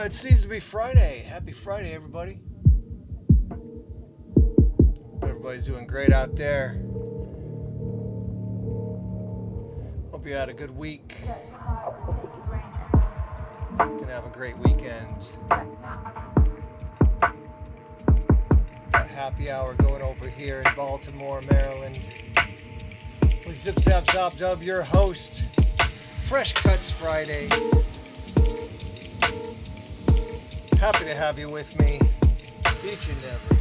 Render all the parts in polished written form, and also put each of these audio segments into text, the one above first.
It seems to be Friday. Happy Friday, everybody. Hope everybody's doing great out there. Hope you had a good week. Gonna have a great weekend. Got happy hour going over here in Baltimore, Maryland. With ZipZapZop, your host. Fresh Cuts Friday. Happy to have you with me each and every.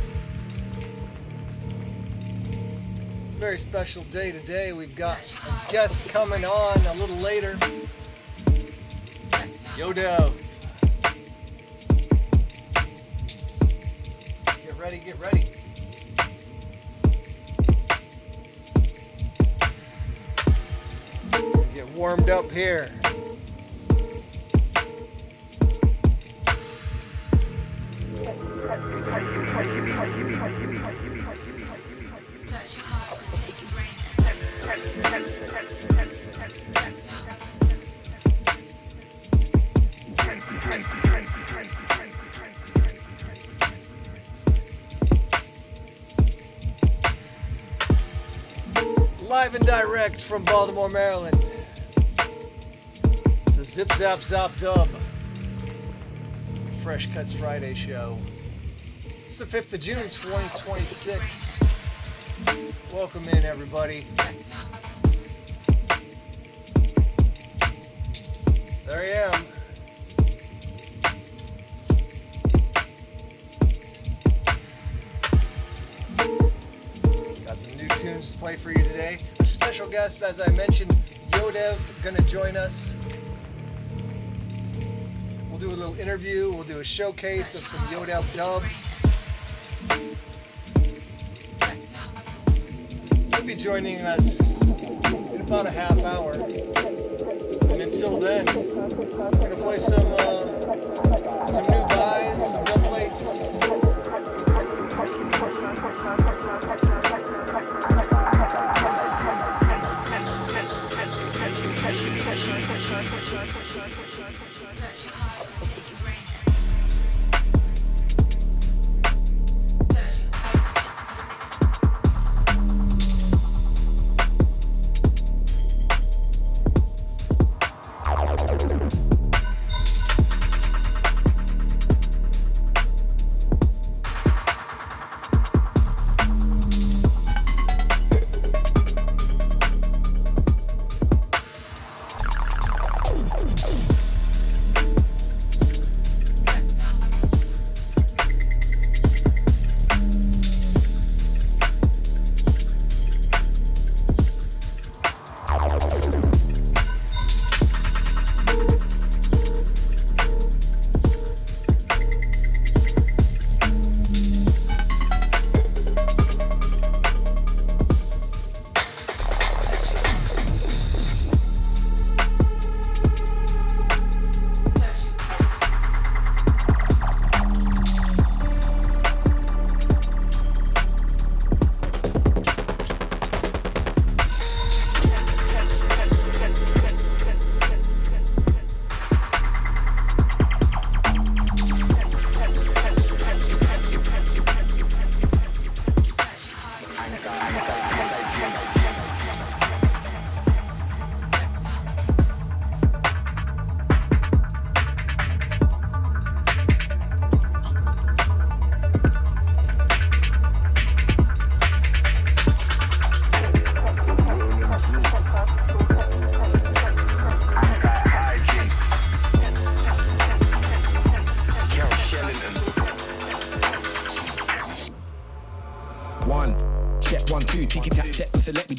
Very special day today. We've got a guest coming on a little later. Yodev. Get ready, get ready. Get warmed up here. Live and direct from Baltimore, Maryland. It's the ZipZapZop Dub Fresh Cuts Friday show. It's the 5th of June, 2026. Welcome in, everybody. There I am. Got some new tunes to play for you today. A special guest, as I mentioned, Yodev, gonna join us. We'll do a little interview. We'll do a showcase of some Yodev dubs. He'll be joining us in about a half hour. And until then, we're gonna play some new buys, some dub plates.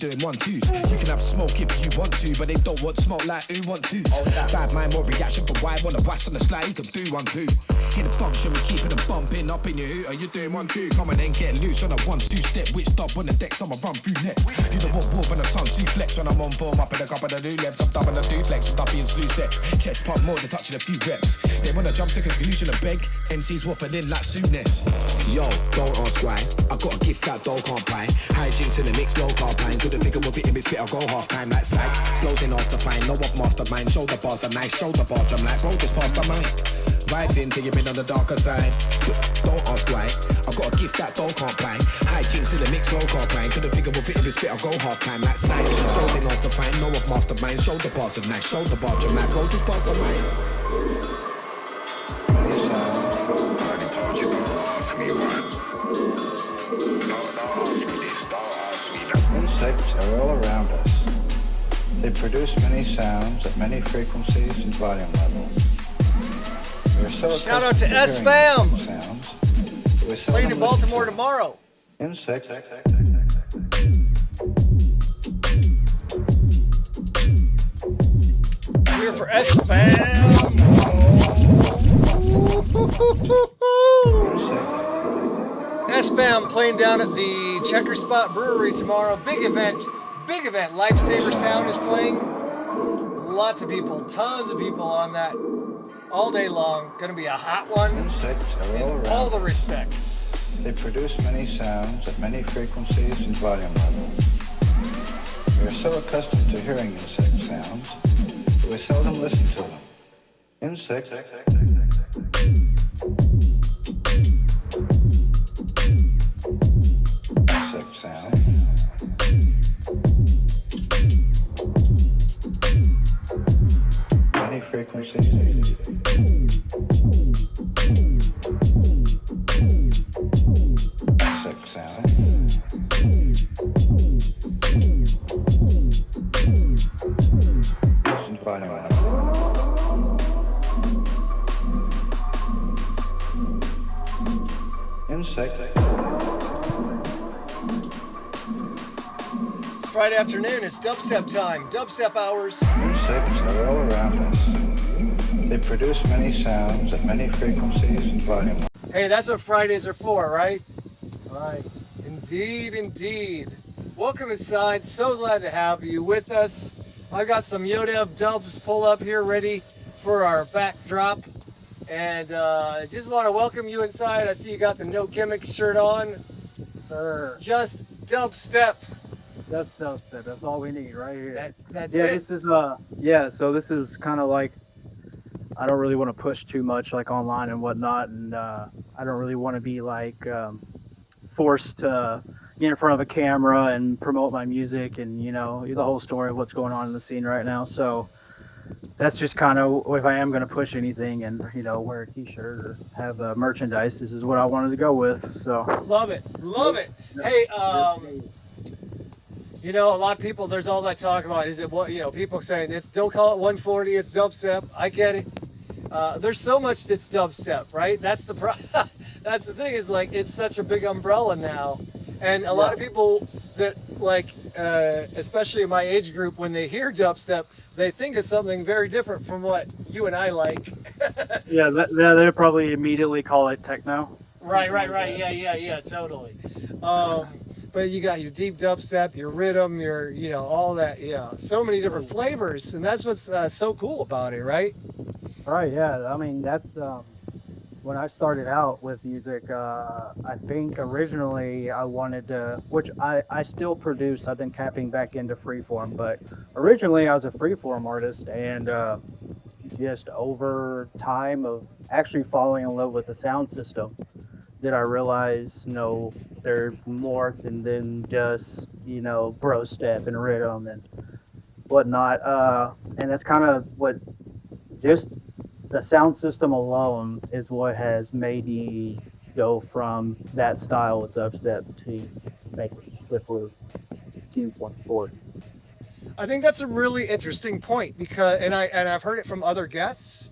Doing 1-2s. You can have smoke if you want to, but they don't want smoke like who want to. Bad mind, more reaction, but why wanna wax on the slide? You can do 1-2. In the function, we keeping them bumping up in your hoot. Are you doing 1-2? Come on then, get loose on a 1-2 step. Which stop on the deck, I'ma run through next. You don't want war when the sun flex. When I'm on form, up in the cup of the new left. I'm dubbing the dude flex, I'm dubbing slew sex. Chest pump more than touching a few reps. They wanna jump to conclusion and beg. MCs waffling like soonness. Yo, don't ask why. I got a gift that dog can't buy. Hijinks in the the mix, low carb pine. Couldn't figure what it in me spit, I'll go half time like psych. Flows in hard to find, no one mastermind. Shoulder bars are nice, shoulder bar I'm like, bro, just past the mind. Vibes in till you've been on the darker side. Don't ask why, I got a gift that dough can't buy. High jinks in the mix, low carb pine. Couldn't figure what it in me spit, I'll go half time like psych. Flows in hard to find, no one mastermind. Shoulder bars are nice, shoulder bar I'm like, bro, just past the mind. Insects are all around us. They produce many sounds at many frequencies and volume levels. We are so Shout out to S-Fam! Sounds, Playing in Baltimore tomorrow. Insects. Here for S-Fam! S-Fam playing down at the Checker Spot Brewery tomorrow. Big event. Lifesaver Sound is playing. Lots of people, tons of people on that all day long. Gonna be a hot one Insects are all in around. all the respects. They produce many sounds at many frequencies and volume levels. We are so accustomed to hearing insect sounds that we seldom listen to them. Insects. Insect sound. Many frequencies. Insect sound. And volume level. Insect. It's Friday afternoon. It's dubstep time. Dubstep hours. Insects are all around us. They produce many sounds at many frequencies and volume levels. Hey, that's what Fridays are for, right? Right. Indeed. Welcome inside. So glad to have you with us. I got some Yodev dubs pull up here ready for our backdrop. And just want to welcome you inside. I see you got the No Gimmicks shirt on. Sure. Just dubstep. That's dubstep. That's all we need right here. That's yeah, it. this is so this is kind of like, I don't really want to push too much like online and whatnot, and I don't really want to be like forced to get in front of a camera and promote my music and the whole story of what's going on in the scene right now. So that's just kind of, if I am going to push anything and wear a t-shirt or have merchandise, this is what I wanted to go with. So Love it. Hey, a lot of people, there's all that talk about, is it what, people saying don't call it 140, it's dubstep. I get it. There's so much that's dubstep, right? That's the that's the thing, is like, it's such a big umbrella now. And a lot of people that especially in my age group, when they hear dubstep, they think of something very different from what you and I like. yeah, they'll probably immediately call it techno. Right. Yeah, totally. But you got your deep dubstep, your rhythm, your, all that, so many different flavors, and that's what's so cool about it, right? Right, yeah. I mean, that's when I started out with music. I think originally I wanted to, which I still produce. I've been capping back into freeform, but originally I was a freeform artist, and just over time of actually falling in love with the sound system, did I realize, there's more than just, bro step and rhythm and whatnot. And that's kind of what, just the sound system alone is what has made me go from that style of dubstep to make Flipper do 140. I think that's a really interesting point, because, and I've heard it from other guests.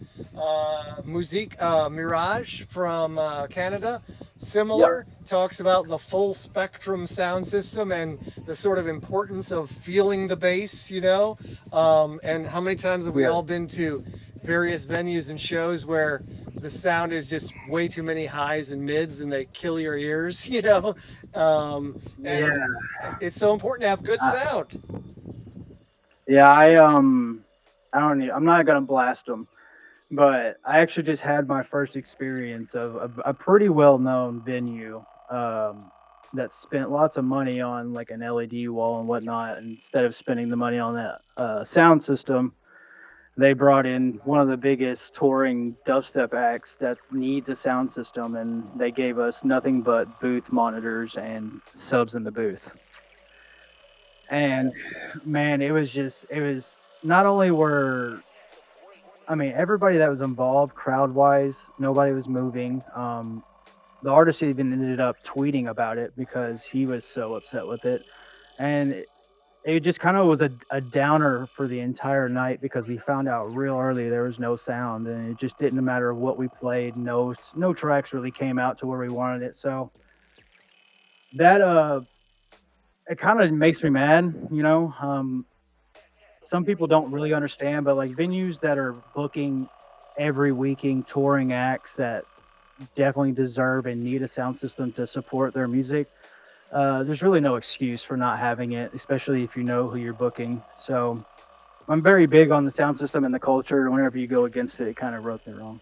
Musique Mirage from Canada, similar, talks about the full spectrum sound system and the sort of importance of feeling the bass, and how many times have we all been to various venues and shows where the sound is just way too many highs and mids and they kill your ears, and it's so important to have good sound. Yeah, I'm not gonna blast them, but I actually just had my first experience of a pretty well-known venue that spent lots of money on like an LED wall and whatnot. And instead of spending the money on that sound system, they brought in one of the biggest touring dubstep acts that needs a sound system, and they gave us nothing but booth monitors and subs in the booth. And man, it was not only were I mean everybody that was involved crowd wise, nobody was moving. The artist even ended up tweeting about it because he was so upset with it, and it just kind of was a downer for the entire night because we found out real early there was no sound, and it just didn't matter what we played. No tracks really came out to where we wanted it. So that it kind of makes me mad, you know. Some people don't really understand, but like venues that are booking every weekend touring acts that definitely deserve and need a sound system to support their music, there's really no excuse for not having it, especially if you know who you're booking. So I'm very big on the sound system and the culture. And whenever you go against it, it kind of rubs me wrong.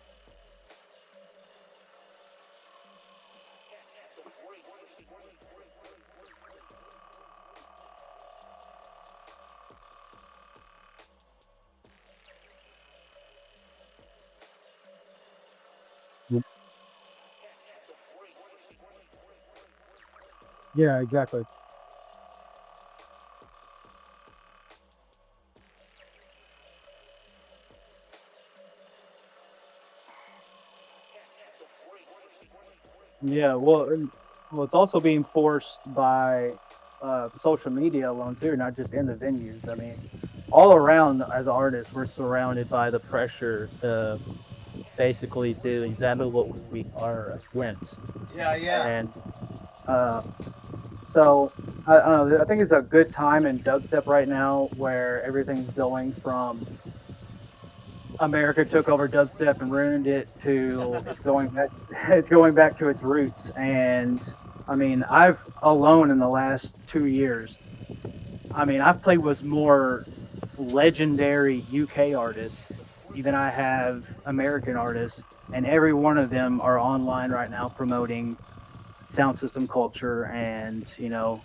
Yeah, exactly. Yeah, well, it's also being forced by social media alone too, not just in the venues. I mean, all around as artists, we're surrounded by the pressure to basically do exactly what we are wins. Yeah, yeah. And um, so I don't know. I think it's a good time in dubstep right now where everything's going from America took over dubstep and ruined it to it's going back it's going back to its roots. And I mean, I've alone in the last 2 years, I mean, I've played with more legendary UK artists than I have American artists, and every one of them are online right now promoting sound system culture and, you know,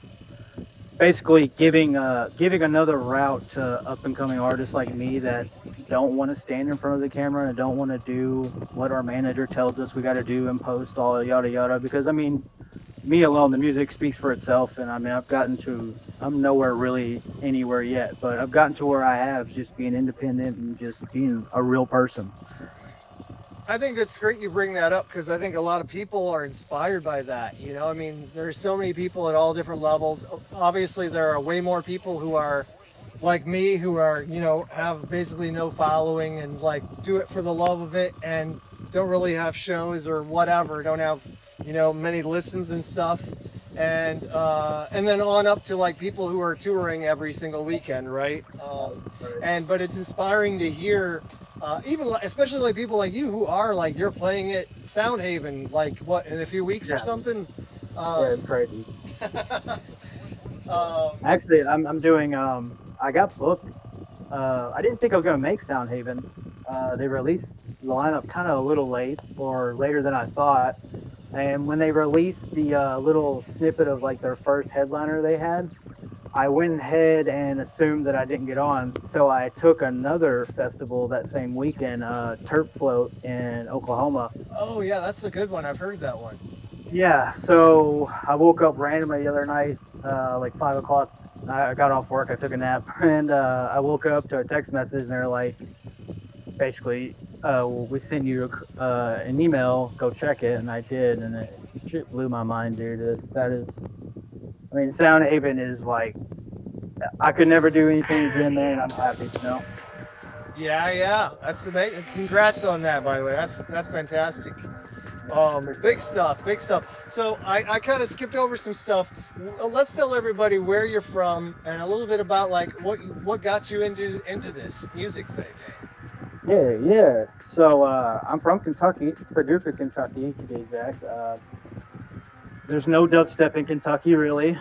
basically giving another route to up and coming artists like me that don't want to stand in front of the camera and don't want to do what our manager tells us we got to do and post all yada yada. Because I mean, me alone, the music speaks for itself, and I mean, I'm nowhere really anywhere yet, but I've gotten to where I have just being independent and just being a real person. I think it's great you bring that up because I think a lot of people are inspired by that. You know, I mean, there's so many people at all different levels. Obviously, there are way more people who are like me who are, you know, have basically no following and like do it for the love of it and don't really have shows or whatever, don't have, you know, many listens and stuff. And then on up to like people who are touring every single weekend, right? And but it's inspiring to hear even especially like people like you who are like you're playing at Soundhaven like what in a few weeks or Yeah, something. yeah, it's crazy. Um, Actually, I'm doing. I got booked. I didn't think I was gonna make Soundhaven. They released the lineup kind of a little late, or later than I thought. And when they released the little snippet of like their first headliner they had, I went ahead and assumed that I didn't get on. So I took another festival that same weekend, Turp Float in Oklahoma. oh yeah, that's a good one. I've heard that one. Yeah, so I woke up randomly the other night, like 5 o'clock. I got off work, I took a nap, and I woke up to a text message, and they're like, basically, we sent you an email, go check it, and I did, and it shit blew my mind, dude. That is, I mean, Soundhaven is like, I could never do anything again there, and I'm happy, you know? Yeah, yeah, that's amazing. Congrats on that, by the way. That's fantastic. Big stuff, big stuff. So I kind of skipped over some stuff. Let's tell everybody where you're from and a little bit about like what got you into this music thing. Yeah. So I'm from Kentucky, Paducah, Kentucky, to be exact. There's no dubstep in Kentucky, really.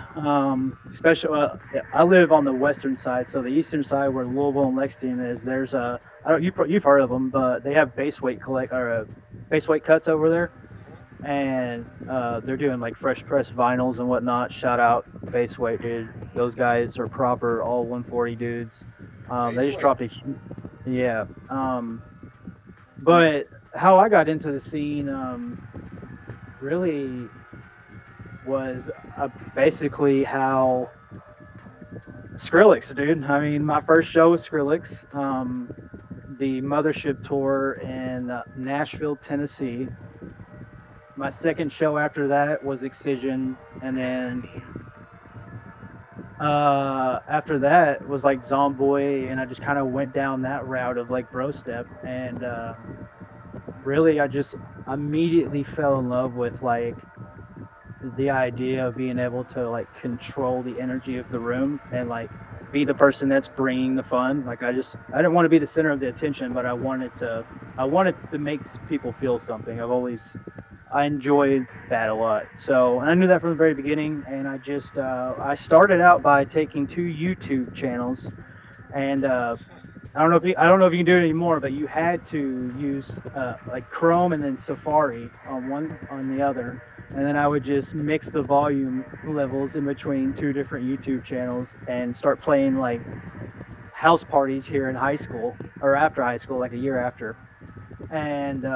Especially, yeah, I live on the western side, so the eastern side where Louisville and Lexington is. There's I don't you've heard of them, but they have bass weight collect or bass weight cuts over there. and they're doing like fresh press vinyls and whatnot. Shout out Baseweight, dude. Those guys are proper all 140 dudes. They just Baseweight. dropped a yeah. But how I got into the scene really was basically how Skrillex, dude. I mean, my first show was Skrillex, the Mothership tour in Nashville, Tennessee. My second show after that was Excision, and then after that was like Zomboy, and I just kind of went down that route of like bro step, and really I just immediately fell in love with like the idea of being able to like control the energy of the room and like be the person that's bringing the fun. Like I didn't want to be the center of the attention, but I wanted to make people feel something. I enjoyed that a lot. So, and I knew that from the very beginning, and I started out by taking 2 YouTube channels, and I don't know if you can do it anymore, but you had to use like Chrome and then Safari on the other, and then I would just mix the volume levels in between 2 different YouTube channels and start playing like house parties here in high school or after high school, like a year after. And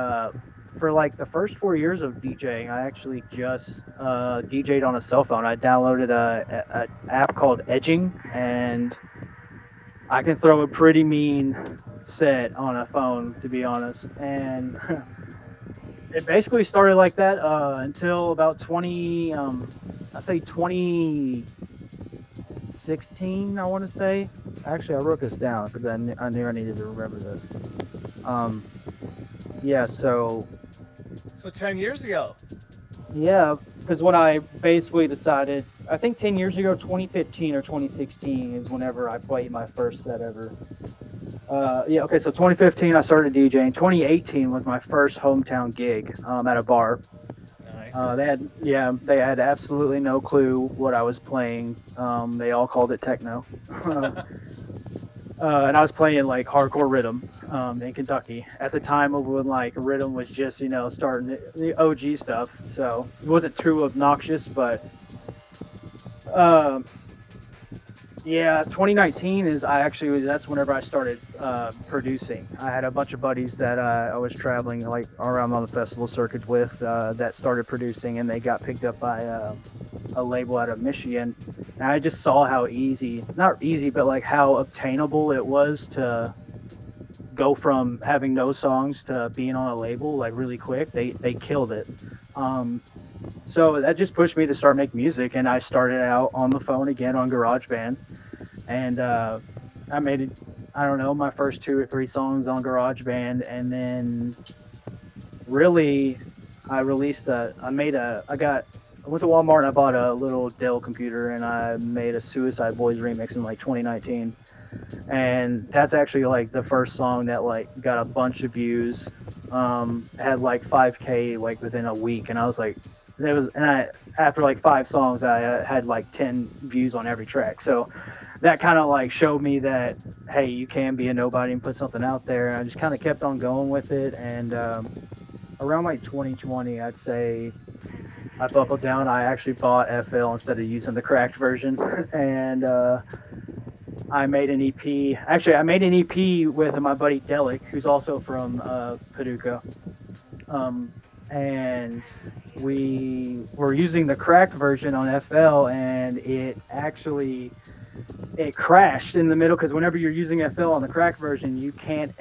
for like the first 4 years of DJing, I actually just DJ'd on a cell phone. I downloaded a app called Edging, and I can throw a pretty mean set on a phone, to be honest. And it basically started like that until about 2016, I want to say. Actually, I wrote this down because I knew I needed to remember this. Yeah, so 10 years ago. yeah, because when I basically decided, I think 10 years ago, 2015 or 2016 is whenever I played my first set ever. Yeah, okay, so 2015 I started DJing. 2018 was my first hometown gig at a bar. Nice. They had absolutely no clue what I was playing. They all called it techno. And I was playing like hardcore rhythm in Kentucky at the time of when like rhythm was just starting the OG stuff. So it wasn't too obnoxious, but yeah, 2019 that's whenever I started producing. I had a bunch of buddies that I was traveling like around on the festival circuit with that started producing, and they got picked up by a label out of Michigan. And I just saw how not easy, but like how obtainable it was to go from having no songs to being on a label like really quick. They killed it. So that just pushed me to start making music, and I started out on the phone again on GarageBand, and I made it, I don't know, my first 2 or 3 songs on GarageBand, and then really I went to Walmart and I bought a little Dell computer, and I made a Suicide Boys remix in like 2019. And that's actually like the first song that like got a bunch of views, had like 5K like within a week, and I was like, after like 5 songs I had like 10 views on every track. So that kind of like showed me that, hey, you can be a nobody and put something out there. And I just kind of kept on going with it, and around like 2020, I'd say I buckled down. I actually bought FL instead of using the cracked version, and I made an EP. Actually, I made an EP with my buddy Delic, who's also from Paducah. And we were using the cracked version on FL, and it crashed in the middle, because whenever you're using FL on the cracked version, you can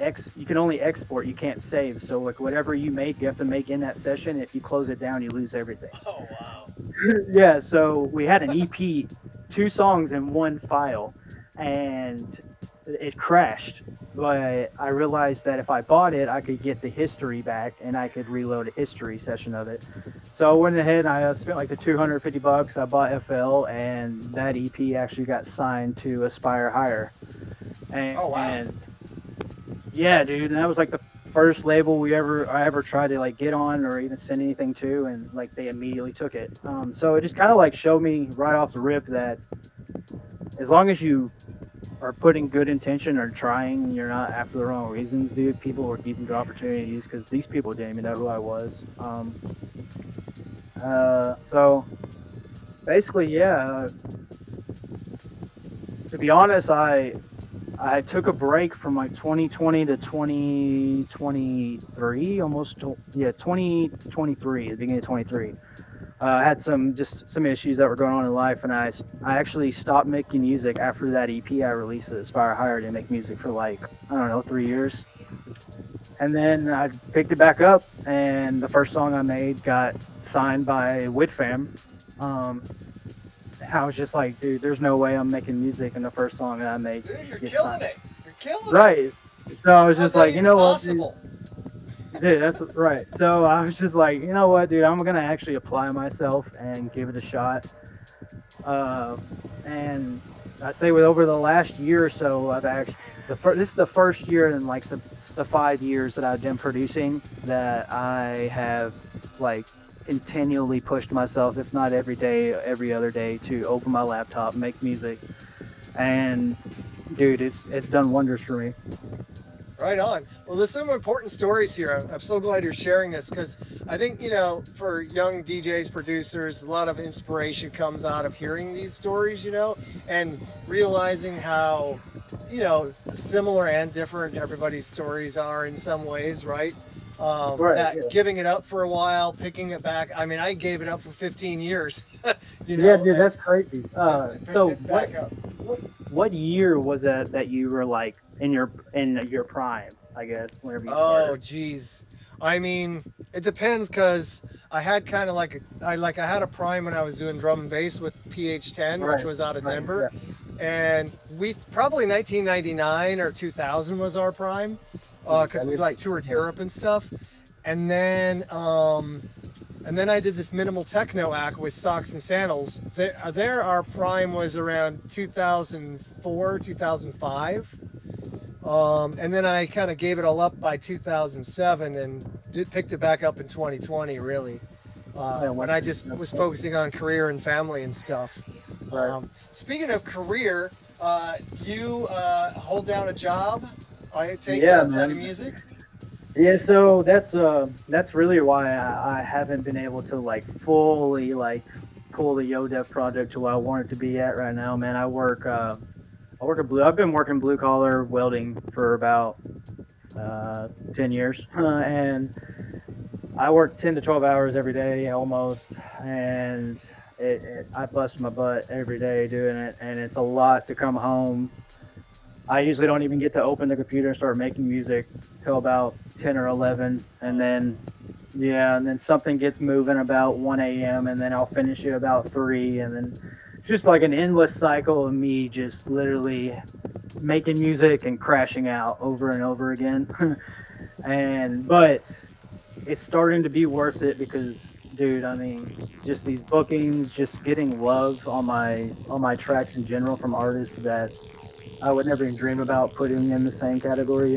only export, you can't save. So like whatever you make, you have to make in that session. If you close it down, you lose everything. Oh, wow. Yeah, so we had an EP, 2 songs in one file, and it crashed. But I realized that if I bought it, I could get the history back, and I could reload a history session of it. So I went ahead and I spent like the $250. I bought FL, and that EP actually got signed to Aspire Higher. And, Oh, wow. And yeah, dude, and that was like the first label I ever tried to like get on or even send anything to, and like they immediately took it. So it just kind of like showed me right off the rip that as long as you are putting good intention or trying, you're not after the wrong reasons, dude, people will give you opportunities, because these people didn't even know who I was. So basically, yeah. To be honest, I took a break from like 2020 to 2023, yeah, 2023, the beginning of 23. I had some issues that were going on in life, and I actually stopped making music after that EP I released at Aspire Higher. To make music for like, I don't know, 3 years. And then I picked it back up, and the first song I made got signed by Whitfam. Um, I was just like, dude, there's no way I'm making music, and the first song that I make Dude, you're gets killing signed. it. You're killing it. Right. So I was How's just that like, you even know what, dude? possible? Dude, that's right. So I was just like, you know what, dude, I'm gonna actually apply myself and give it a shot. Uh, and I say with over the last year or so, I've actually this is the first year in like the 5 years that I've been producing that I have like continually pushed myself, if not every day, every other day, to open my laptop, make music, and dude, it's done wonders for me. Right on. Well, there's some important stories here. I'm so glad you're sharing this because I think, for young DJs, producers, a lot of inspiration comes out of hearing these stories, and realizing how, similar and different everybody's stories are in some ways, right? Right. That Yeah. giving it up for a while, picking it back. I mean, I gave it up for 15 years, Yeah, dude, and that's crazy. I picked So it back up. what year was that you were like in your prime? I guess whenever you Oh, started. geez. I mean, it depends because I had kind of I had a prime when I was doing drum and bass with PH10, which Right. was out of Right. Denver, Yeah. and we probably 1999 or 2000 was our prime because we like toured Europe and stuff, and then I did this minimal techno act with Socks and Sandals. There our prime was around 2004, 2005. And then I kind of gave it all up by 2007 and picked it back up in 2020, really, when I just was focusing on career and family and stuff. Right. Speaking of career, you hold down a job, I take it, Yeah, outside of man. music? Yeah, so that's really why I haven't been able to like fully like pull the Yodev project to where I want it to be at right now, man. I've been working blue collar welding for about 10 years, and I work 10 to 12 hours every day almost, and I bust my butt every day doing it, and it's a lot to come home. I usually don't even get to open the computer and start making music till about 10 or 11. And then, yeah, and then something gets moving about 1 a.m. and then I'll finish it about 3. And then it's just like an endless cycle of me just literally making music and crashing out over and over again. But it's starting to be worth it because, dude, I mean, just these bookings, just getting love on my tracks in general from artists that I would never even dream about putting in the same category.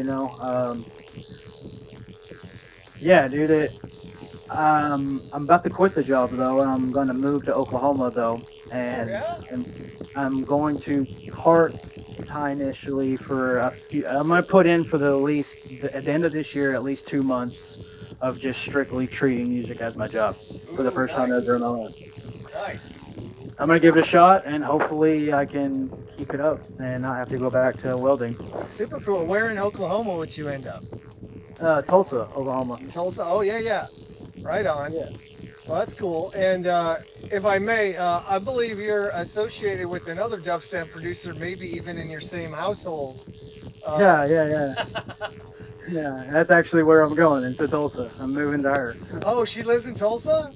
Yeah, dude. I'm about to quit the job though. I'm going to move to Oklahoma though, Oh, and yeah? I'm going to part time initially for a few. I'm going to put in for at the end of this year at least 2 months of just strictly treating music as my job for the Ooh, first time ever in my life. nice. I'm gonna give it a shot, and hopefully I can keep it up and not have to go back to welding. Super cool. Where in Oklahoma would you end up? Tulsa, Oklahoma. Tulsa? Oh, yeah, yeah. Right on. Yeah. Well, that's cool. And if I may, I believe you're associated with another dubstep producer, maybe even in your same household. Yeah. Yeah, that's actually where I'm going, into Tulsa. I'm moving to her. Oh, she lives in Tulsa?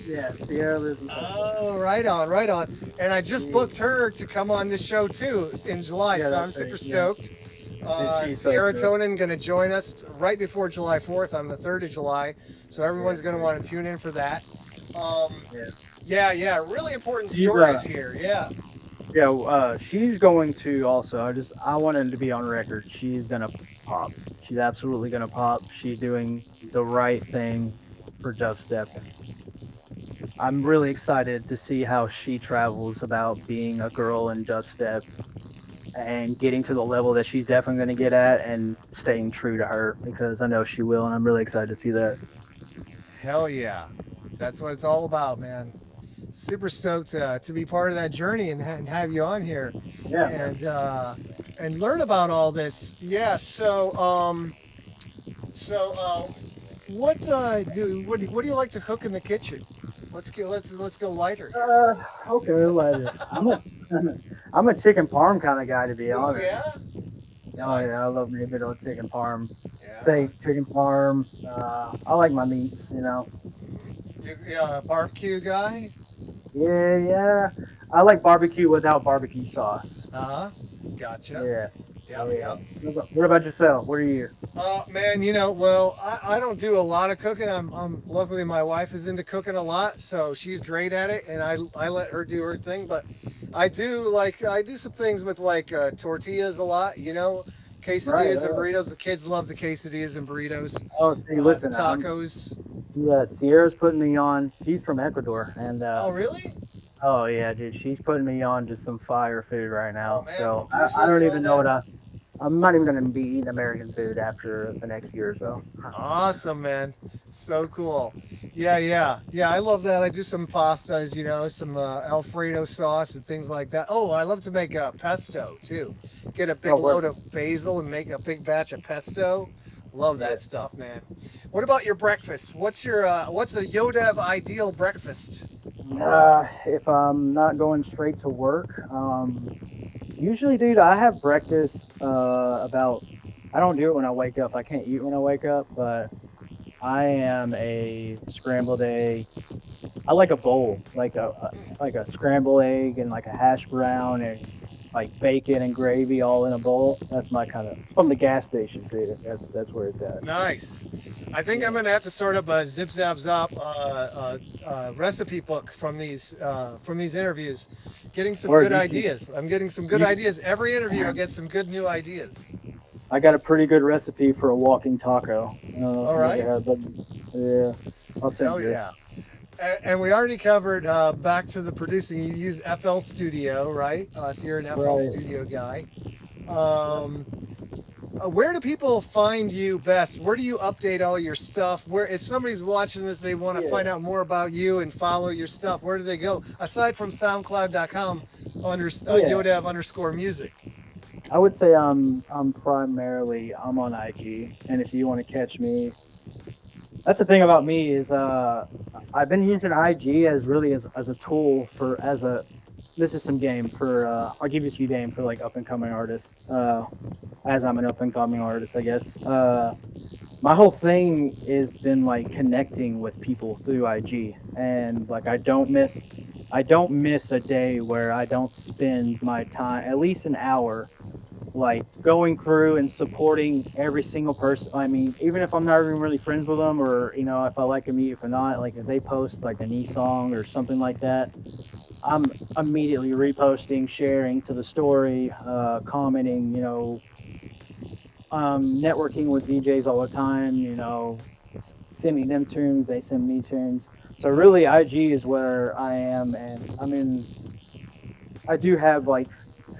Yeah, Sierra lives in Tulsa. Oh, right on, right on. And I just booked her to come on this show too in July, Yeah, so I'm that's super right, yeah. stoked. She's so good. Serotonin going to join us right before July 4th on the 3rd of July, so everyone's going to want to tune in for that. Yeah, really important She's, stories here. Yeah. Yeah, she's going to also. I wanted to be on record. She's gonna pop. She's absolutely gonna pop. She's doing the right thing for dubstep. I'm really excited to see how she travels about being a girl in dubstep and getting to the level that she's definitely going to get at and staying true to her because I know she will, and I'm really excited to see that. Hell yeah. That's what it's all about, man. Super stoked to be part of that journey and have you on here Yeah. and learn about all this. Yeah. So what do you like to cook in the kitchen? Let's go lighter here. Okay, later. I'm a chicken parm kind of guy, to be Oh honest. yeah. Oh yeah, I Nice. love me a bit of chicken parm, Yeah. steak, chicken parm. I like my meats, you know. You barbecue guy? Yeah, yeah. I like barbecue without barbecue sauce. Uh-huh. Gotcha. Yeah, Yep, yeah. yep. What about yourself? What are you? Man, well, I don't do a lot of cooking. I'm luckily my wife is into cooking a lot, so she's great at it, and I let her do her thing. But I do some things with like tortillas a lot, Right. quesadillas and burritos. The kids love the quesadillas and burritos, Oh, see, the listen, tacos. yeah, Sierra's putting me on. She's from Ecuador, and Oh, really? oh yeah, dude, she's putting me on to some fire food right Oh now. man, So I pupusas don't and all even know that. what I'm not even gonna be eating American food after the next year or so. Awesome, man. So cool. Yeah. I love that. I do some pastas, some Alfredo sauce and things like that. Oh, I love to make pesto too. Get a big Oh, what? load of basil and make a big batch of pesto. Love Yeah. that stuff, man. What about your breakfast? What's a Yodev ideal breakfast? If I'm not going straight to work, usually, dude, I have breakfast about. I don't do it when I wake up. I can't eat when I wake up, but I am a scrambled egg. I like a bowl, like a scrambled egg and like a hash brown and like bacon and gravy all in a bowl. That's my kind of from the gas station, dude. That's where it's at. Nice. I think I'm Yeah. gonna have to start up a ZipZapZop recipe book from these interviews. Getting some Or good you can, ideas. I'm getting some good you, ideas. Every interview, I get some good new ideas. I got a pretty good recipe for a walking taco. I don't know if All you ever right. had, but yeah, I'll send Hell you. yeah. And we already covered back to the producing. You use FL Studio, right? So you're an FL Right. Studio guy. Um, where do people find you best? Where do you update all your stuff? Where, if somebody's watching this, they want to Yeah. find out more about you and follow your stuff. Where do they go? Aside from SoundCloud.com Yeah. Yodev_music. I would say I'm on IG, and if you want to catch me, that's the thing about me is I've been using IG as a tool for as a this is some game for I'll give you some game for like up and coming artists. As I'm an up and coming artist, I guess. My whole thing has been like connecting with people through IG, and like I don't miss a day where I don't spend my time at least an hour like going through and supporting every single person. I mean, even if I'm not even really friends with them, or if I like a music or not, like if they post like a new song or something like that, I'm immediately reposting, sharing to the story, commenting. Networking with DJs all the time. Sending them tunes, they send me tunes. So really, IG is where I am, and I do have like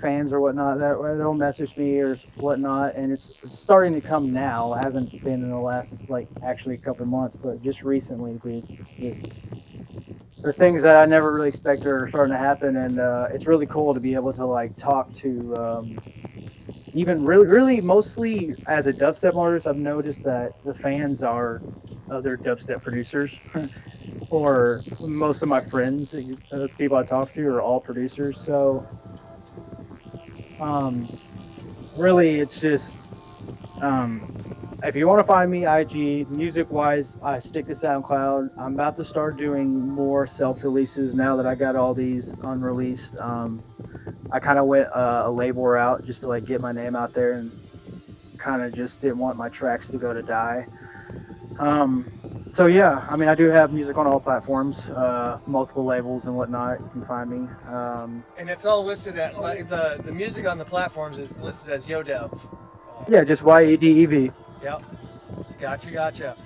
fans or whatnot that they'll message me or whatnot, and it's starting to come now. It hasn't been in the last like actually a couple months, but just recently we just there are things that I never really expected are starting to happen, and it's really cool to be able to like talk to even really mostly as a dubstep artist. I've noticed that the fans are other dubstep producers. Or most of my friends, the people I talk to, are all producers. So um, really, it's just um, if you want to find me, IG, music wise, I stick to SoundCloud. I'm about to start doing more self releases now that I got all these unreleased. I kind of went a label route just to like get my name out there, and kind of just didn't want my tracks to go to die. Um, so yeah, I mean, I do have music on all platforms, multiple labels and whatnot. You can find me. And it's all listed at like the music on the platforms is listed as Yodev. Yeah, just YEDEV. Yep. Gotcha.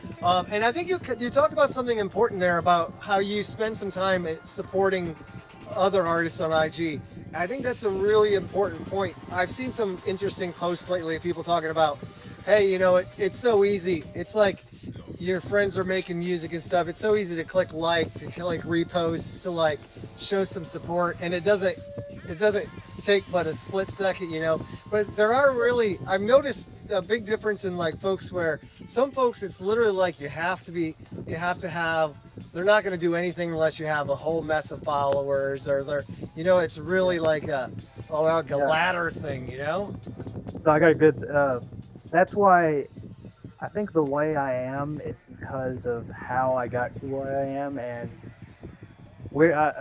And I think you talked about something important there about how you spend some time supporting other artists on IG. I think that's a really important point. I've seen some interesting posts lately of people talking about, hey, it's so easy. It's like your friends are making music and stuff, it's so easy to click like, to like repost, to like show some support, and it doesn't take but a split second, you know. But there are really, I've noticed a big difference in like folks where some folks it's literally like you have to have, they're not going to do anything unless you have a whole mess of followers, or they're, you know, it's really like a ladder thing, you know. So I got a good. That's why I think the way I am is because of how I got to where I am, and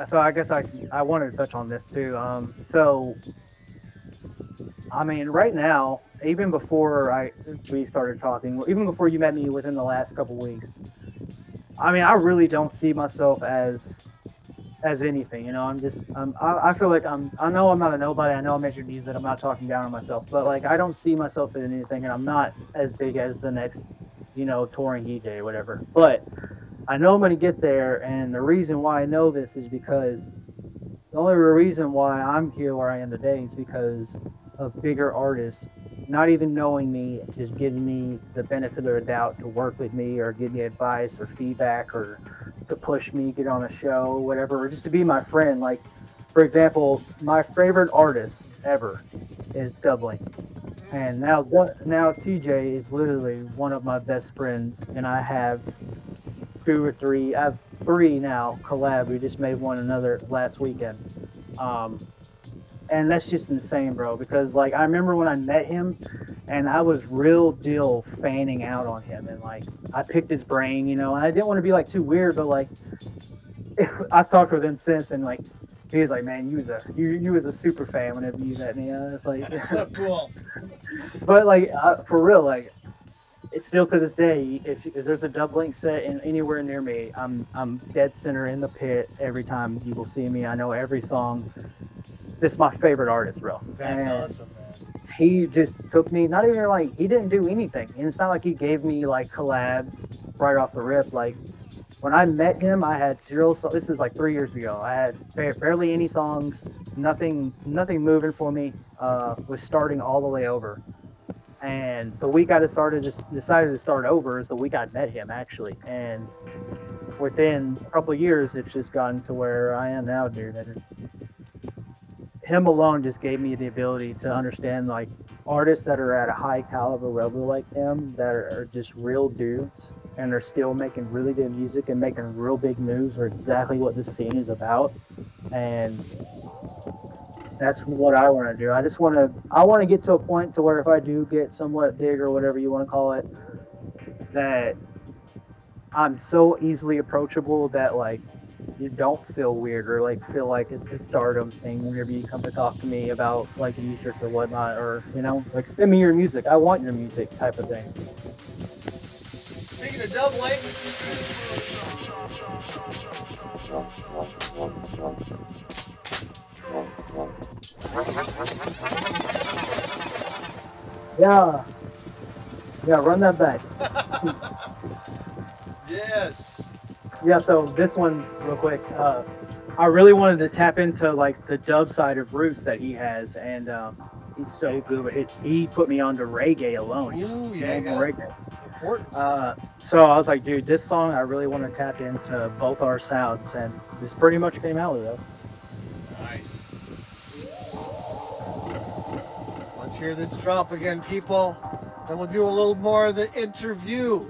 so I guess I wanted to touch on this too. So I mean, right now, even before we started talking, even before you met me within the last couple weeks, I mean, I really don't see myself as anything, you know. I feel like I know I'm not a nobody. I know I measure needs that I'm not talking down on myself, but like I don't see myself as anything, and I'm not as big as the next, you know, touring heat day or whatever. But I know I'm gonna get there, and the reason why I know this is because the only reason why I'm here where I am today is because of bigger artists not even knowing me, just giving me the benefit of the doubt to work with me or give me advice or feedback or to push me, get on a show, whatever, or just to be my friend. Like, for example, my favorite artist ever is Dublin. And now TJ is literally one of my best friends, and I have I have three now collab. We just made one another last weekend. And that's just insane, bro, because like I remember when I met him and I was real deal fanning out on him, and like I picked his brain, you know, and I didn't want to be like too weird, but like I've talked with him since, and like he was like, man, you was a super fan whenever you met me. It's like That's so cool. But like for real, like it's still to this day, if there's a dub link set in anywhere near me, I'm dead center in the pit every time you will see me. I know every song. This is my favorite artist, bro. That's awesome, man. He just took me, not even like, he didn't do anything. And it's not like he gave me like collabs right off the rip. Like when I met him, I had zero, this is like 3 years ago. I had barely any songs, nothing moving for me, was starting all the way over. And the week I decided to start over is the week I met him, actually. And within a couple of years, it's just gotten to where I am now, dude. And him alone just gave me the ability to understand like artists that are at a high caliber level like him, that are just real dudes and are still making really good music and making real big moves, are exactly what this scene is about. And that's what I want to do. I want to get to a point to where if I do get somewhat big or whatever you want to call it, that I'm so easily approachable that like you don't feel weird or like feel like it's the stardom thing whenever you come to talk to me about like music or whatnot, or you know, like send me your music, I want your music type of thing. Speaking of Dub Link, yeah, run that back. yes. Yeah, so this one real quick, I really wanted to tap into like the dub side of roots that he has, and he's so good with it. He put me onto reggae alone. Ooh, yeah. Reggae. Important. So I was like, dude, this song I really want to tap into both our sounds, and this pretty much came out with it. Nice. Let's hear this drop again, people. Then we'll do a little more of the interview.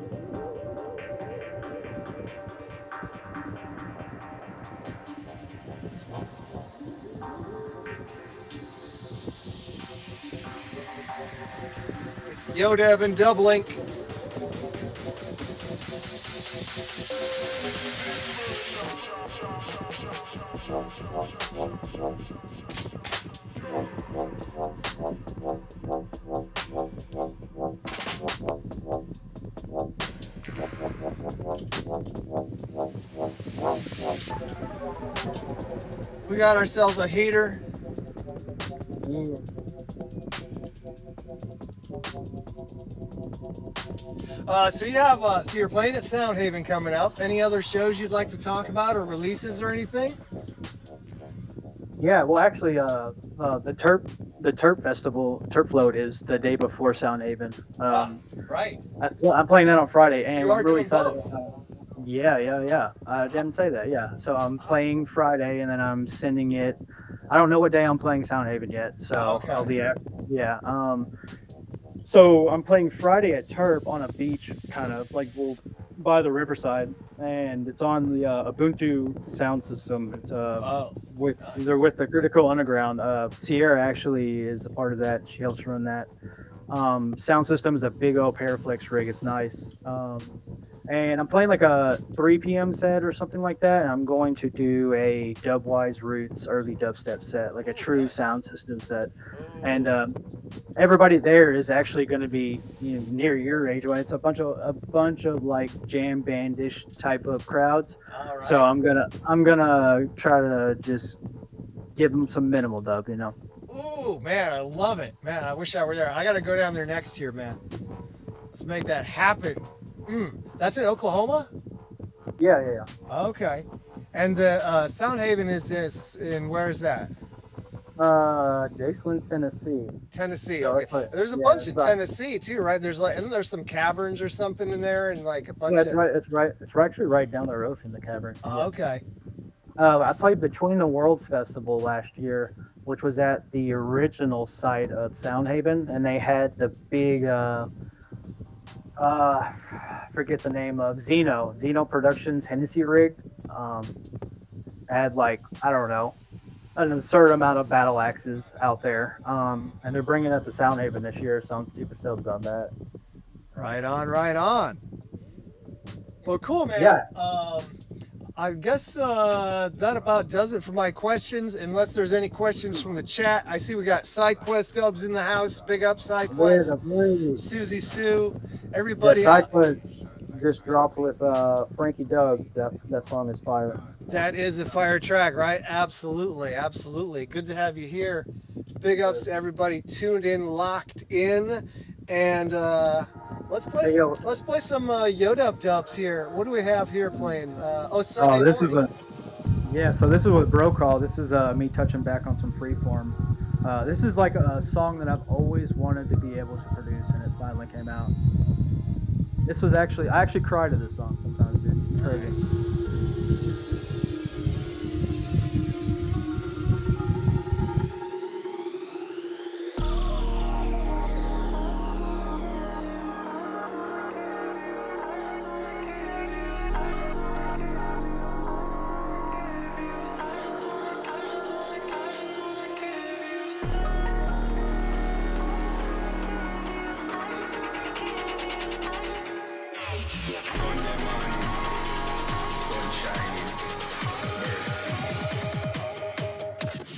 It's Yodev and Dublink. We got ourselves a heater. So you're playing at Soundhaven coming up. Any other shows you'd like to talk about or releases or anything? Yeah, well, actually, the the Turp Festival, Turp Float is the day before Sound Haven. Right. I'm playing that on Friday, So and you are I'm really doing excited. both. Yeah. I didn't say that. Yeah. So I'm playing Friday, and then I'm sending it. I don't know what day I'm playing Sound Haven yet, so Okay. I'll be at. Yeah. So I'm playing Friday at Turp on a beach, kind of like by the riverside, and it's on the Ubuntu sound system. It's Oh, they're nice. with the Critical Underground. Sierra actually is a part of that. She helps run that. Sound system is a big old Paraflex rig. It's nice. And I'm playing like a 3 p.m. set or something like that. And I'm going to do a Dubwise Roots early dubstep set, like a Ooh, true nice. sound system set. And Ooh. everybody there is actually going to be near your age. Right? It's a bunch of like jam bandish type of crowds. All So right. I'm gonna try to just give them some minimal dub. Ooh, man, I love it. Man, I wish I were there. I got to go down there next year, man. Let's make that happen. That's in Oklahoma? Yeah. Okay. And the Sound Haven is this in where is that? Jaceland, Tennessee. Tennessee. So Okay. it's like, There's a yeah, bunch it's in about, Tennessee too, right? Isn't there some caverns or something in there and like a yeah, bunch it's of. right. It's right. It's right, actually right down the road from the cavern. Oh, Yeah. okay. I Nice. played Between the Worlds Festival last year, which was at the original site of Soundhaven, and they had the big, forget the name of Zeno Productions Hennessy rig. Um, had like I don't know an absurd amount of battle axes out there, and they're bringing it to Soundhaven this year, so I'm super stoked on that. Right on, right on. Well, cool, man. Yeah, I guess that about does it for my questions, unless there's any questions from the chat. I see we got SideQuest Dubs in the house. Big up, SideQuest. really. Susie Sue. Yeah, Everybody out. Cyclist just dropped with Frankie Doug. That song is fire. That is a fire track, right? Absolutely, absolutely. Good to have you here. Big ups to everybody tuned in, locked in, and let's play. Hey, yo. Let's play some Yodev dubs here. What do we have here playing? Sunday Oh, this is morning. so this is with Bro Crawl. This is me touching back on some freeform. This is like a song that I've always wanted to be able to produce, and it finally came out. This was I actually cry to this song sometimes, dude. It's crazy.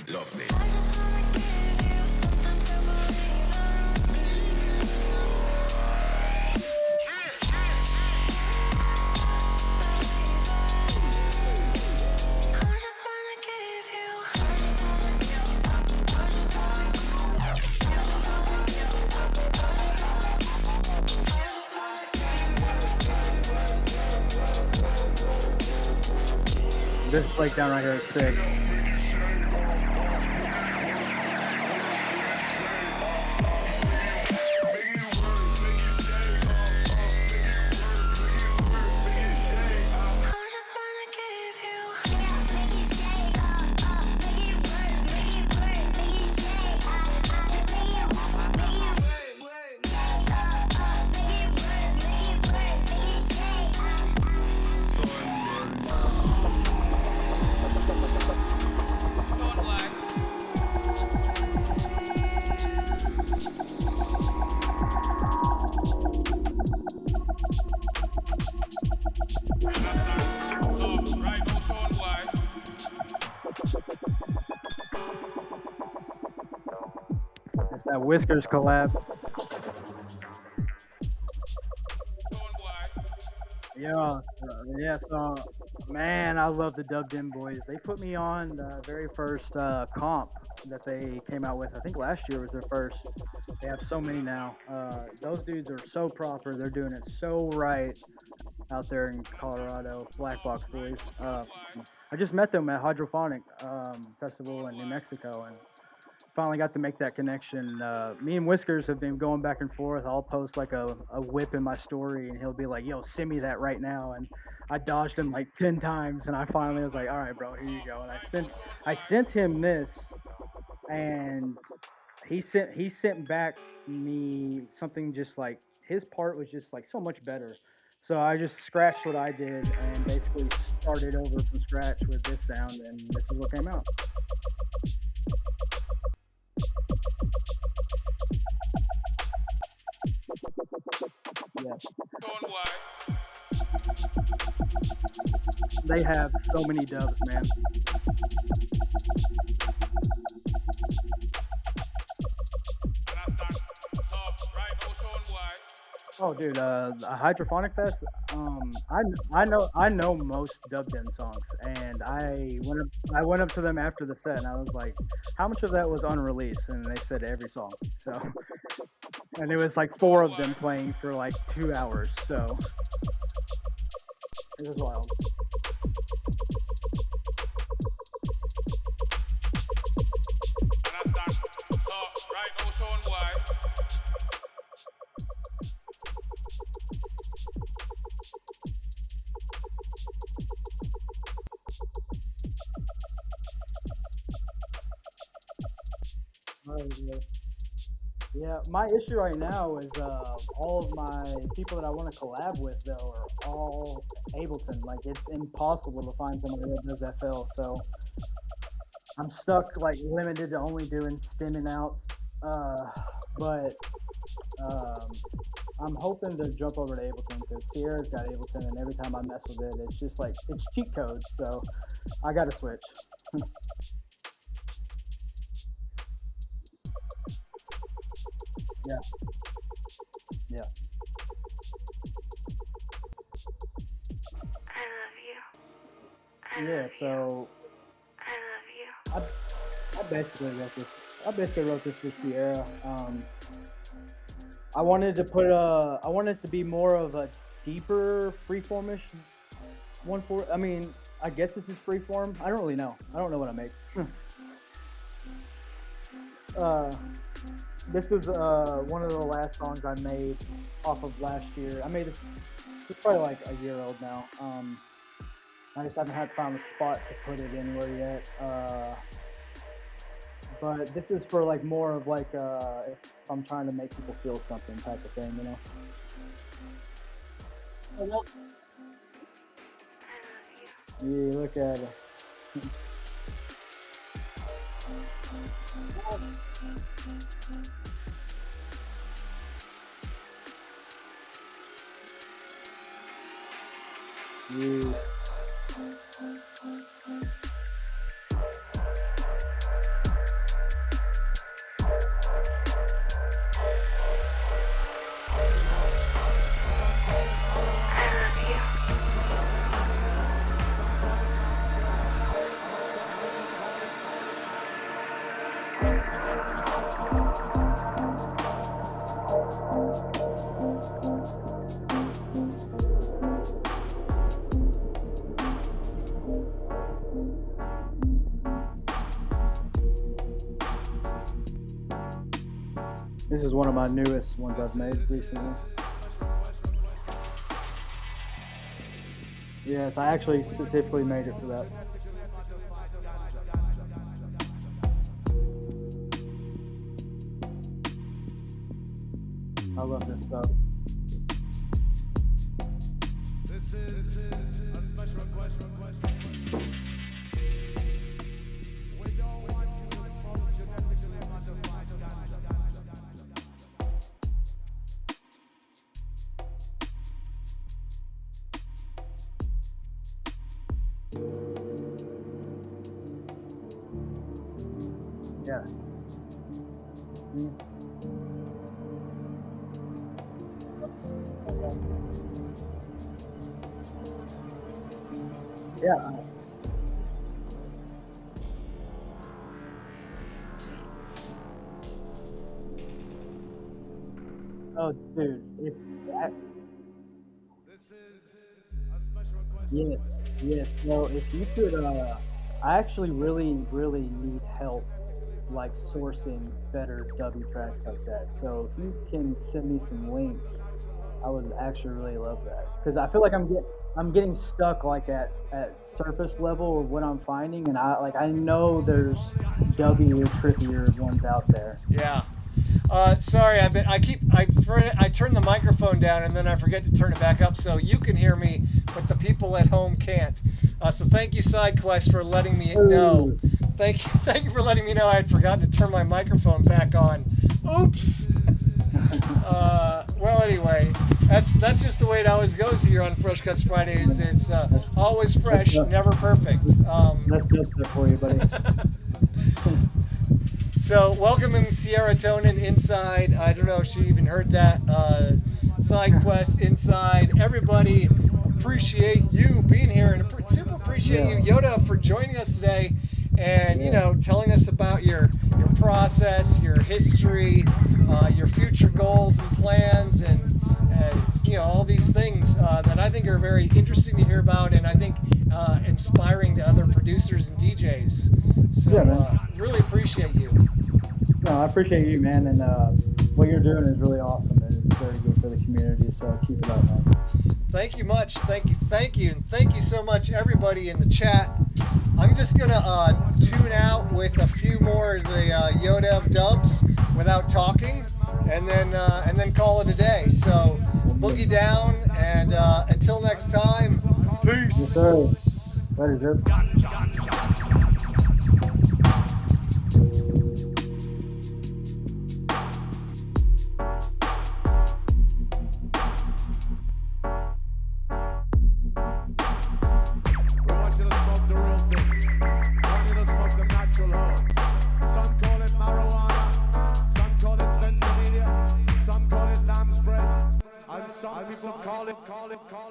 Lovely. This breakdown right here is sick. It's that Whiskers collab. Yeah, so man, I love the Dubbed In Boys. They put me on the very first comp that they came out with. I think last year was their first. They have so many now. Those dudes are so proper. They're doing it so right out there in Colorado. Black Box Boys. I just met them at Hydrophonic Festival in New Mexico, and finally got to make that connection. Me and Whiskers have been going back and forth. I'll post like a whip in my story, and he'll be like, "Yo, send me that right now." And I dodged him like 10 times, and I finally was like, "All right, bro, here you go." And I sent him this, and he sent back me something just like his part was just like so much better. So I just scratched what I did and basically started over from scratch with this sound, and this is what came out. Yeah, they have so many dubs, man. Oh, dude, a hydrophonic fest. I know most dubbed in songs, and I went up to them after the set, and I was like, "How much of that was unreleased?" And they said every song. So, and it was like four of them playing for like 2 hours. So it was wild. Oh, yeah. Yeah, my issue right now is all of my people that I want to collab with though are all Ableton. Like it's impossible to find somebody that does FL. So I'm stuck like limited to only doing stimming out. But um, I'm hoping to jump over to Ableton because Sierra's got Ableton, and every time I mess with it, it's just like it's cheat codes. So I got to switch. Yeah, yeah, I love you. I yeah. love you. So I love you. I basically wrote this. I basically wrote this for Sierra. I wanted to put I wanted it to be more of a deeper freeformish one for. I mean, I guess this is freeform. I don't really know. I don't know what I make. uh, this is one of the last songs I made off of last year. I made this. It's probably like a year old now. I just haven't found a spot to put it anywhere yet. But this is for like more of like if I'm trying to make people feel something type of thing, you know. I love you. Yeah, look at it. Yeah. I love you. This is one of my newest ones I've made recently. Yes, I actually specifically made it for that. I love this stuff. Yeah. Mm. Yeah. Oh, dude. If that, yes, yes. So if you could, I actually really, really need help like sourcing better W tracks like that. So if you can send me some links, I would actually really love that because I feel like I'm getting stuck like at surface level of what I'm finding, and I know there's W trippier ones out there. Yeah. Sorry, I turn the microphone down and then I forget to turn it back up so you can hear me, but the people at home can't. So thank you, SideQuest, for letting me know. Thank you for letting me know I had forgotten to turn my microphone back on. Oops. Well, anyway, that's just the way it always goes here on Fresh Cuts Fridays. It's always fresh, never perfect. That's good for you, buddy. So welcoming Sierra Tonin inside. I don't know if she even heard that. SideQuest inside. Everybody, appreciate you being here and super appreciate you, Yodev, for joining us today and telling us about your process, your history, your future goals and plans, and all these things that I think are very interesting to hear about, and I think inspiring to other producers and DJs. So really appreciate you. No, I appreciate you, man, and what you're doing is really awesome, and it's very good for the community. So keep it up, man. Thank you much. Thank you, and thank you so much, everybody in the chat. I'm just gonna tune out with a few more of the Yodev dubs without talking, and then call it a day. So boogie down, and until next time, peace. Yes, sir. Later, Zip. We want you to smoke the real thing. We want you to smoke the natural herb. Some call it marijuana, some call it sensibilia, some call it lamb's bread, and some people call it ganja.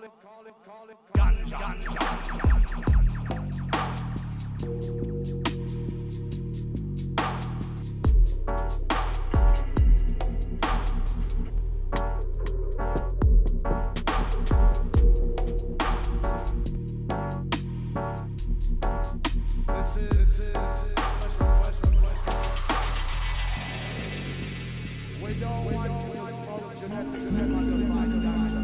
This is we don't want you to smoke genetically modified ganja.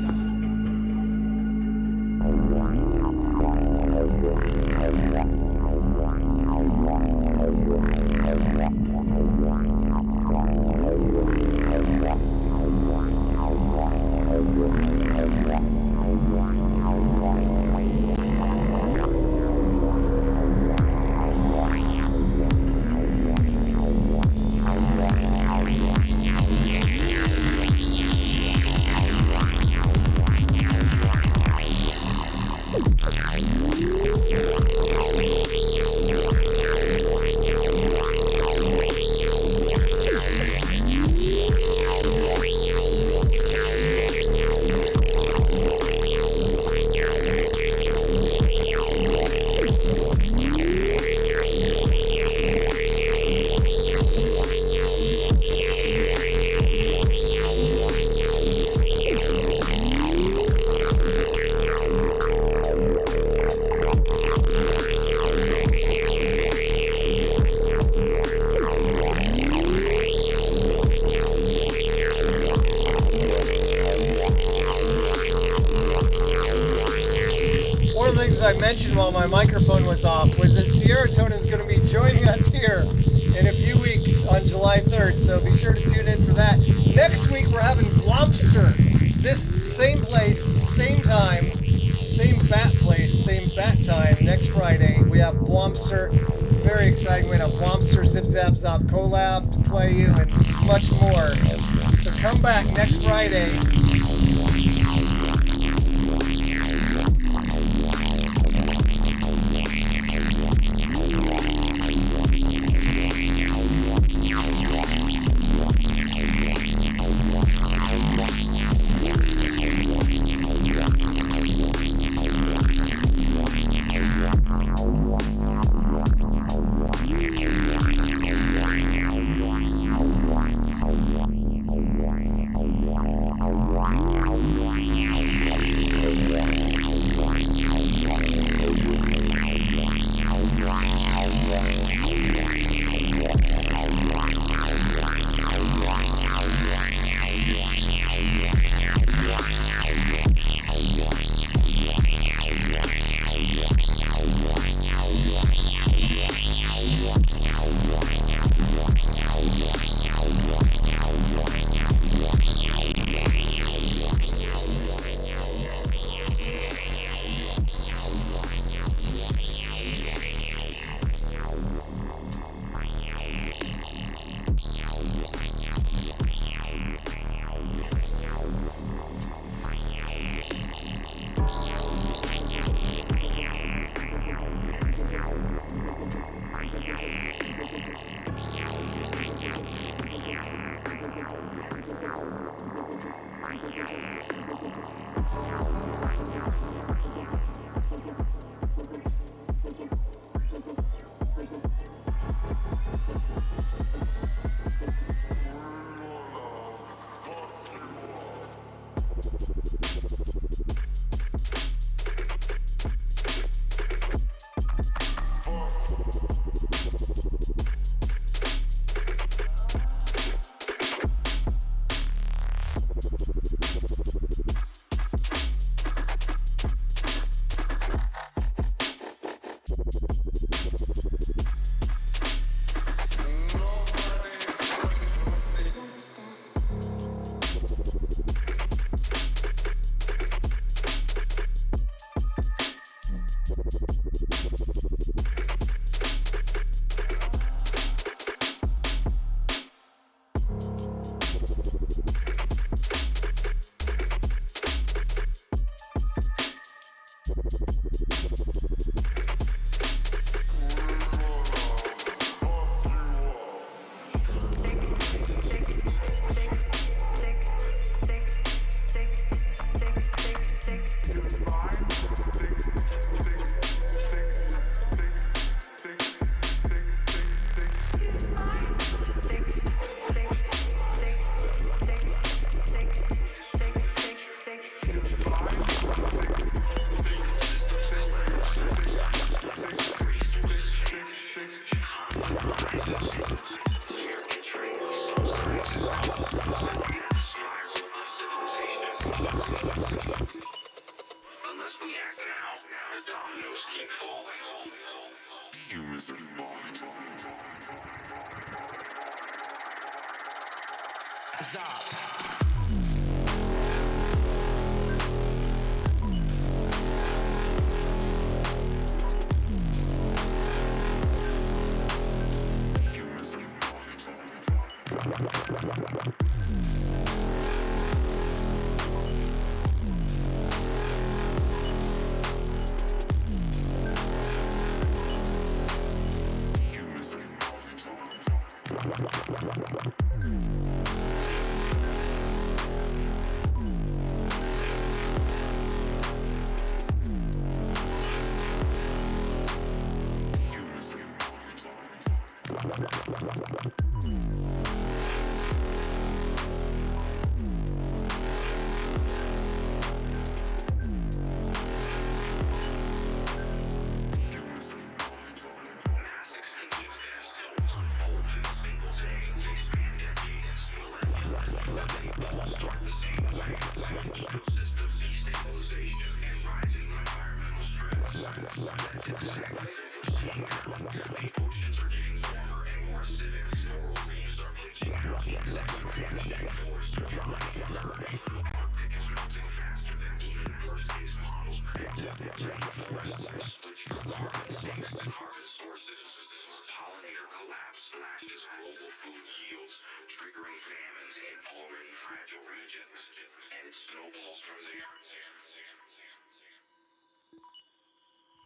I mentioned while my microphone was off was that Sierra Tonin is going to be joining us here in a few weeks on July 3rd, so be sure to tune in for that. Next week we're having Lobster. This same place, same time, same bat place, same bat time. Next Friday we have Blomster. Very exciting. We have Blomster ZipZapZop collab to play you and much more. So come back next Friday. Wow.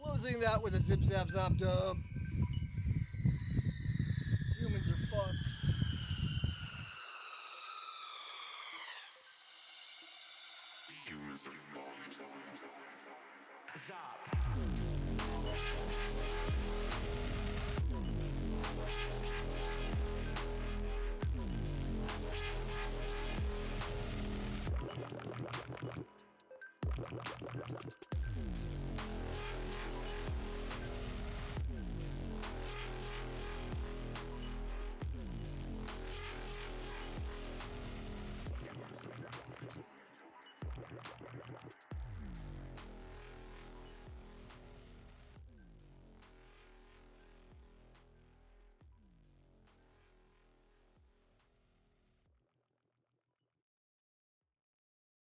Closing that with a ZipZapZop dub. Humans are fucked. Humans are fucked. Zop.